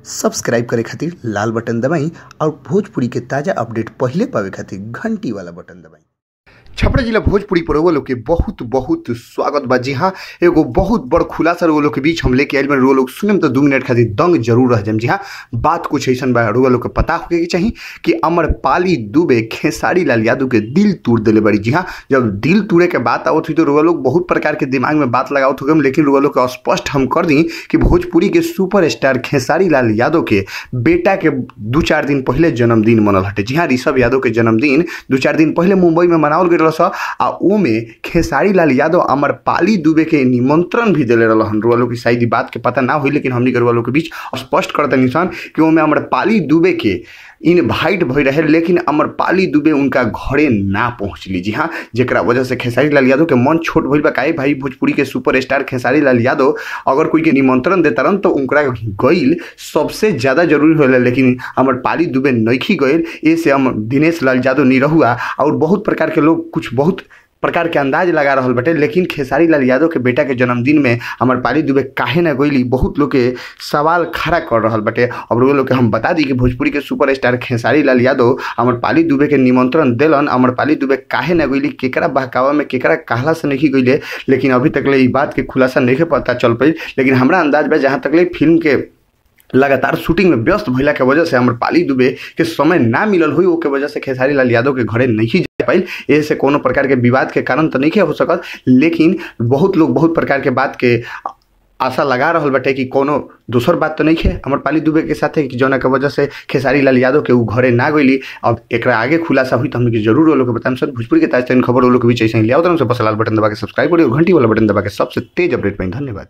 Subscribe करे खातिर लाल button दबाई और भोजपुरी के ताजा अपडेट पहले पावे खातिर घंटी वाला बटन दबाई। छपरा जिला भोजपुरी पर वो लोग के बहुत बहुत स्वागत बा। जी हाँ, एगो बहुत बड़ खुलासा वो लोग के बीच हम लेके आइल बन। वो लोग सुने तो 2 मिनट खातिर दंग जरूर रह जाम। जी हाँ, बात कुछ ऐसा बा वो लोग के पता होके चाहिए कि अमरपाली दुबे खेसारी लाल यादव के दिल तोड़ दिले बड़ी। जी हाँ, जब दिल तोड़े के बात आवत हुई तो वो लोग बहुत प्रकार के दिमाग में बात लगावत हो, लेकिन वो लोग के स्पष्ट हम कर दी कि भोजपुरी के सुपरस्टार खेसारी लाल यादव के बेटा के 2-4 दिन पहले जन्मदिन मनल हटे। जी हाँ, ऋषभ यादव के जन्मदिन 2-4 दिन पहले मुंबई में मनावल गए आ ओमे खेसारी लाल यादव अमरपाली दुबे के निमंत्रण भी दिले रहन। रोलो की शायद बात के पता ना हुई, लेकिन हमनी के रोलो के बीच स्पष्ट करता निशान कि ओमे अमरपाली दुबे के इनवाइट भई रहे, लेकिन अमरपाली दुबे उनका घरे ना पहुंचली। जी हाँ, जेकरा वजह से खेसारी लाल यादव के मन छोट भइल बा। काहे भाई, भोजपुरी के सुपरस्टार खेसारी लाल यादव अगर कोई के निमंत्रण देतारन तो उनकरा गईल सबसे ज्यादा जरूरी होला, लेकिन अमरपाली दुबे नइखी गईल। ऐसे हम दिनेश लाल यादव निरहुआ और बहुत प्रकार के लोग कुछ बहुत प्रकार के अंदाज लगा रहा बटे, लेकिन खेसारी लाल यादव के बेटा के जन्मदिन में अमरपाली दुबे काहे ना गईली, बहुत लोग के सवाल खड़ा कर रहा बटे। अब वो लोग के हम बता दी कि भोजपुरी के सुपरस्टार खेसारी लाल यादव अमरपाली दुबे के निमंत्रण दिलन। अमरपाली दुबे काहे ना गईली, केकरा बहकावा में केकरा कहला से नहीं गईले, लेकिन अभी तक ले बात के खुलासा नहीं पता चल पाई। लेकिन हमारा अंदाज बा जहाँ तक ले फिल्म के लगातार शूटिंग में व्यस्त भइला के वजह से अमरपाली दुबे के समय ना मिलल हुई, के वजह से खेसारी लाल यादव के घरे नहीं जा पाइल। ऐसे कोनो प्रकार के विवाद के कारण तो नहीं हो सकत, लेकिन बहुत लोग बहुत प्रकार के बात के आशा लगा रहा बटे कि कोनो दूसर बात तो नहीं है अमरपाली दुबे के साथ कि जौना के वजह से खेसारी लाल यादव के घरे ना गईली। अब एक आगे खुलासा हुई तो हमने जरूर वो लोग बताएं। सर, भोजपुरी के ताजा खबर वो लोग के बीच ऐसे ही लिया से बस लाल बटन दबा के सब्सक्राइब करिए और घंटी वाला बटन दबा के सबसे तेज अपडेट पाएं। धन्यवाद।